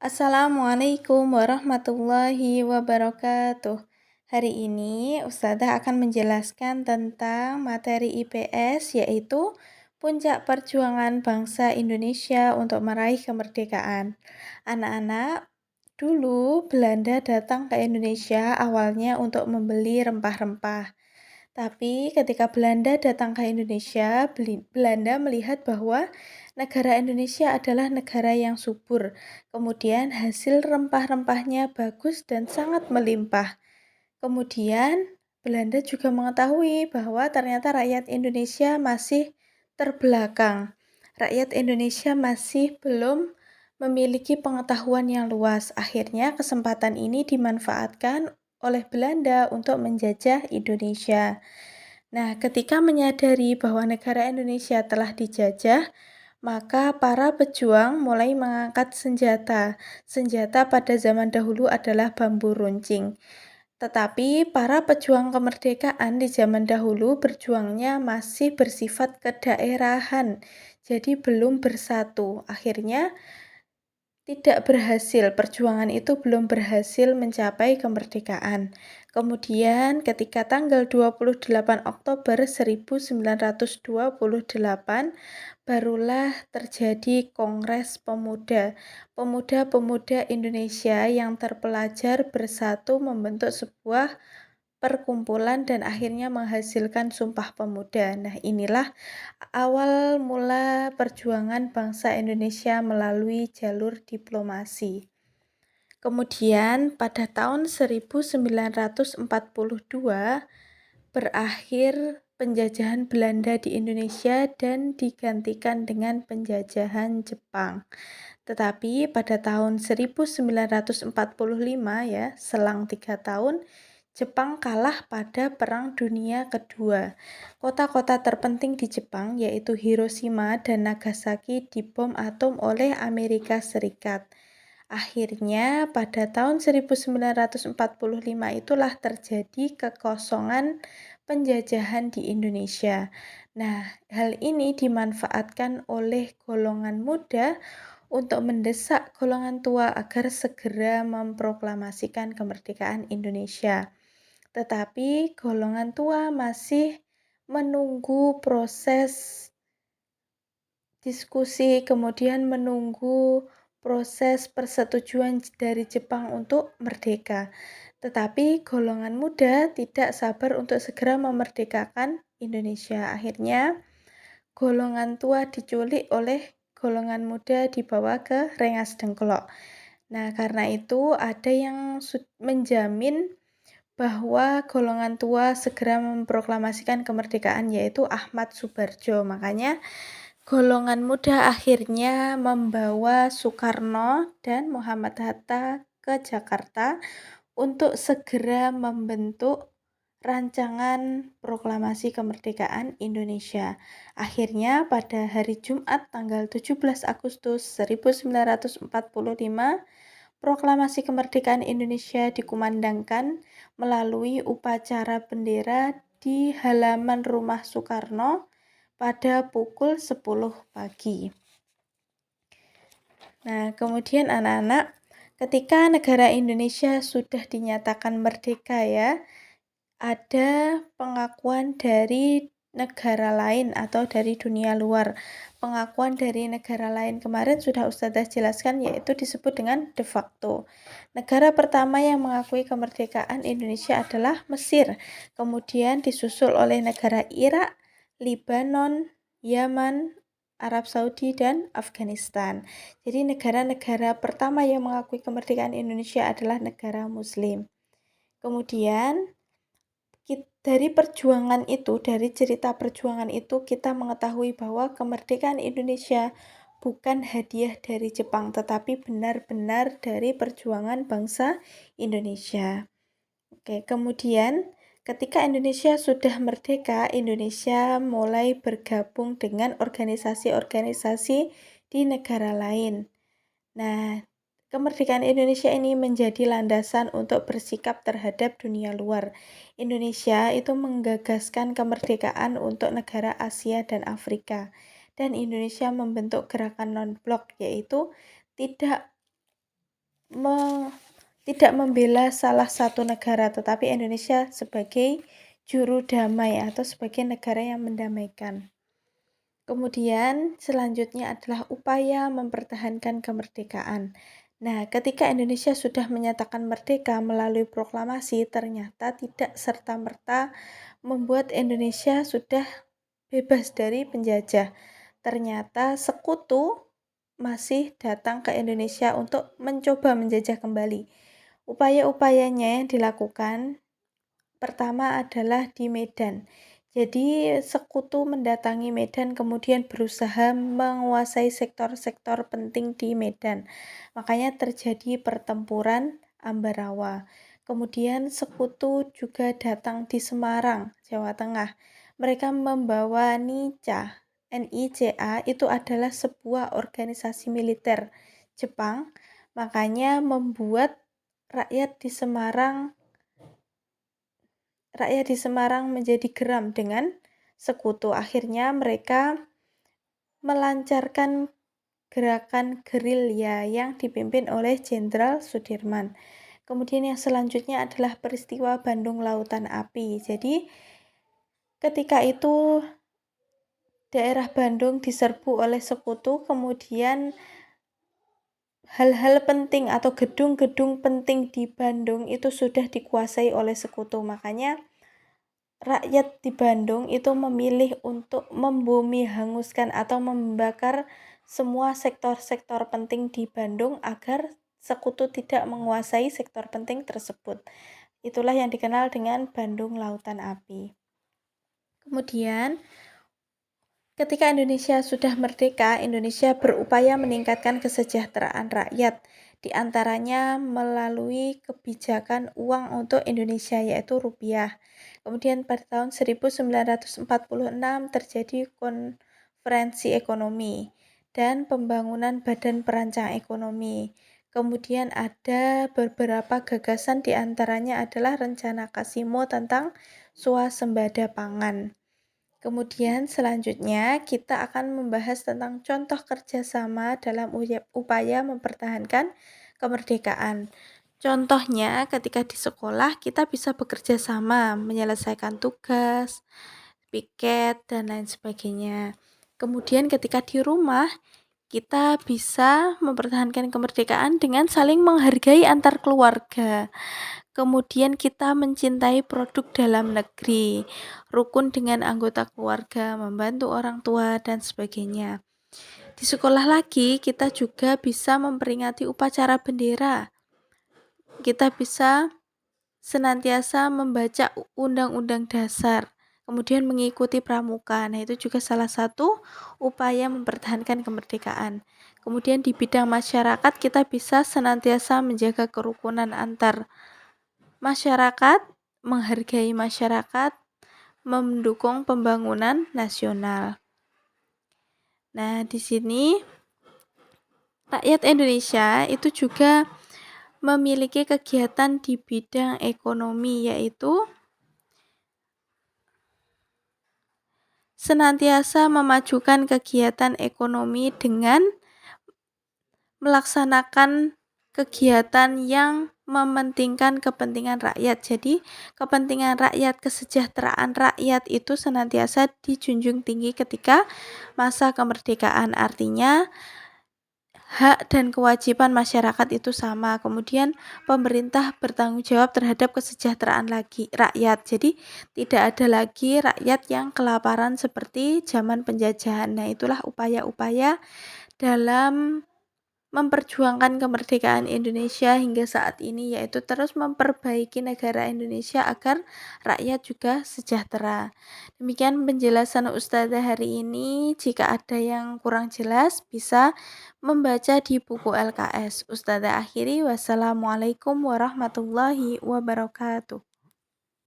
Assalamualaikum warahmatullahi wabarakatuh. Hari ini Ustazah akan menjelaskan tentang materi IPS yaitu Puncak Perjuangan Bangsa Indonesia untuk Meraih Kemerdekaan. Anak-anak, dulu Belanda datang ke Indonesia awalnya untuk membeli rempah-rempah. Tapi ketika Belanda datang ke Indonesia, Belanda melihat bahwa negara Indonesia adalah negara yang subur. Kemudian hasil rempah-rempahnya bagus dan sangat melimpah. Kemudian Belanda juga mengetahui bahwa ternyata rakyat Indonesia masih terbelakang. Rakyat Indonesia masih belum memiliki pengetahuan yang luas. Akhirnya kesempatan ini dimanfaatkan oleh Belanda untuk menjajah Indonesia. Nah, ketika menyadari bahwa negara Indonesia telah dijajah, maka para pejuang mulai mengangkat senjata. Senjata pada zaman dahulu adalah bambu runcing. Tetapi para pejuang kemerdekaan di zaman dahulu berjuangnya masih bersifat kedaerahan, jadi belum bersatu. Akhirnya tidak berhasil, perjuangan itu belum berhasil mencapai kemerdekaan. Kemudian ketika tanggal 28 Oktober 1928, barulah terjadi Kongres Pemuda. Pemuda-pemuda Indonesia yang terpelajar bersatu membentuk sebuah perkumpulan dan akhirnya menghasilkan Sumpah Pemuda. Nah, inilah awal mula perjuangan bangsa Indonesia melalui jalur diplomasi. Kemudian pada tahun 1942 berakhir penjajahan Belanda di Indonesia dan digantikan dengan penjajahan Jepang. Tetapi pada tahun 1945 ya, selang 3 tahun, Jepang kalah pada Perang Dunia Kedua. Kota-kota terpenting di Jepang yaitu Hiroshima dan Nagasaki dibom atom oleh Amerika Serikat. Akhirnya pada tahun 1945 itulah terjadi kekosongan penjajahan di Indonesia. Nah, hal ini dimanfaatkan oleh golongan muda untuk mendesak golongan tua agar segera memproklamasikan kemerdekaan Indonesia. Tetapi golongan tua masih menunggu proses diskusi, kemudian menunggu proses persetujuan dari Jepang untuk merdeka. Tetapi golongan muda tidak sabar untuk segera memerdekakan Indonesia. Akhirnya golongan tua diculik oleh golongan muda dibawa ke Rengas Dengklok. Nah, karena itu ada yang menjamin bahwa golongan tua segera memproklamasikan kemerdekaan yaitu Ahmad Subarjo. Makanya golongan muda akhirnya membawa Soekarno dan Muhammad Hatta ke Jakarta untuk segera membentuk rancangan proklamasi kemerdekaan Indonesia. Akhirnya pada hari Jumat tanggal 17 Agustus 1945, proklamasi kemerdekaan Indonesia dikumandangkan melalui upacara bendera di halaman rumah Soekarno pada pukul 10 pagi. Nah, kemudian anak-anak, ketika negara Indonesia sudah dinyatakan merdeka ya, ada pengakuan dari negara lain atau dari dunia luar. Pengakuan dari negara lain kemarin sudah Ustazah jelaskan yaitu disebut dengan de facto. Negara pertama yang mengakui kemerdekaan Indonesia adalah Mesir. Kemudian disusul oleh negara Irak, Lebanon, Yaman, Arab Saudi, dan Afghanistan. Jadi negara-negara pertama yang mengakui kemerdekaan Indonesia adalah negara Muslim. Kemudian dari perjuangan itu, dari cerita perjuangan itu kita mengetahui bahwa kemerdekaan Indonesia bukan hadiah dari Jepang, tetapi benar-benar dari perjuangan bangsa Indonesia. Oke, kemudian ketika Indonesia sudah merdeka, Indonesia mulai bergabung dengan organisasi-organisasi di negara lain. Nah, kemerdekaan Indonesia ini menjadi landasan untuk bersikap terhadap dunia luar. Indonesia itu menggagaskan kemerdekaan untuk negara Asia dan Afrika. Dan Indonesia membentuk gerakan non-blok yaitu tidak me tidak membela salah satu negara, tetapi Indonesia sebagai juru damai atau sebagai negara yang mendamaikan. Kemudian selanjutnya adalah upaya mempertahankan kemerdekaan. Nah, ketika Indonesia sudah menyatakan merdeka melalui proklamasi, ternyata tidak serta-merta membuat Indonesia sudah bebas dari penjajah. Ternyata sekutu masih datang ke Indonesia untuk mencoba menjajah kembali. Upaya-upayanya yang dilakukan pertama adalah di Medan. Jadi sekutu mendatangi Medan kemudian berusaha menguasai sektor-sektor penting di Medan. Makanya terjadi pertempuran Ambarawa. Kemudian sekutu juga datang di Semarang, Jawa Tengah. Mereka membawa NICA. NICA itu adalah sebuah organisasi militer Jepang. Makanya membuat rakyat di Semarang menjadi geram dengan sekutu. Akhirnya mereka melancarkan gerakan gerilya yang dipimpin oleh Jenderal Sudirman. Kemudian yang selanjutnya adalah peristiwa Bandung Lautan Api. Jadi ketika itu daerah Bandung diserbu oleh sekutu, kemudian hal-hal penting atau gedung-gedung penting di Bandung itu sudah dikuasai oleh sekutu. Makanya rakyat di Bandung itu memilih untuk membumi hanguskan atau membakar semua sektor-sektor penting di Bandung agar sekutu tidak menguasai sektor penting tersebut. Itulah yang dikenal dengan Bandung Lautan Api. Kemudian, ketika Indonesia sudah merdeka, Indonesia berupaya meningkatkan kesejahteraan rakyat, di antaranya melalui kebijakan uang untuk Indonesia yaitu rupiah. Kemudian pada tahun 1946 terjadi konferensi ekonomi dan pembangunan Badan Perancang Ekonomi. Kemudian ada beberapa gagasan, di antaranya adalah rencana Kasimo tentang swasembada pangan. Kemudian selanjutnya kita akan membahas tentang contoh kerjasama dalam upaya mempertahankan kemerdekaan. Contohnya ketika di sekolah kita bisa bekerja sama menyelesaikan tugas, piket, dan lain sebagainya. Kemudian ketika di rumah kita bisa mempertahankan kemerdekaan dengan saling menghargai antar keluarga. Kemudian kita mencintai produk dalam negeri, rukun dengan anggota keluarga, membantu orang tua, dan sebagainya. Di sekolah lagi, kita juga bisa memperingati upacara bendera. Kita bisa senantiasa membaca undang-undang dasar, kemudian mengikuti pramuka. Nah, itu juga salah satu upaya mempertahankan kemerdekaan. Kemudian di bidang masyarakat, kita bisa senantiasa menjaga kerukunan antar masyarakat, menghargai masyarakat, mendukung pembangunan nasional. Nah, di sini rakyat Indonesia itu juga memiliki kegiatan di bidang ekonomi, yaitu senantiasa memajukan kegiatan ekonomi dengan melaksanakan kegiatan yang mementingkan kepentingan rakyat. Jadi, kepentingan rakyat, kesejahteraan rakyat itu senantiasa dijunjung tinggi ketika masa kemerdekaan. Artinya, hak dan kewajiban masyarakat itu sama. Kemudian, pemerintah bertanggung jawab terhadap kesejahteraan rakyat. Jadi, tidak ada lagi rakyat yang kelaparan seperti zaman penjajahan. Nah, itulah upaya-upaya dalam memperjuangkan kemerdekaan Indonesia hingga saat ini, yaitu terus memperbaiki negara Indonesia agar rakyat juga sejahtera. Demikian penjelasan Ustazah hari ini. Jika ada yang kurang jelas, bisa membaca di buku LKS. Ustazah akhiri, wassalamualaikum warahmatullahi wabarakatuh.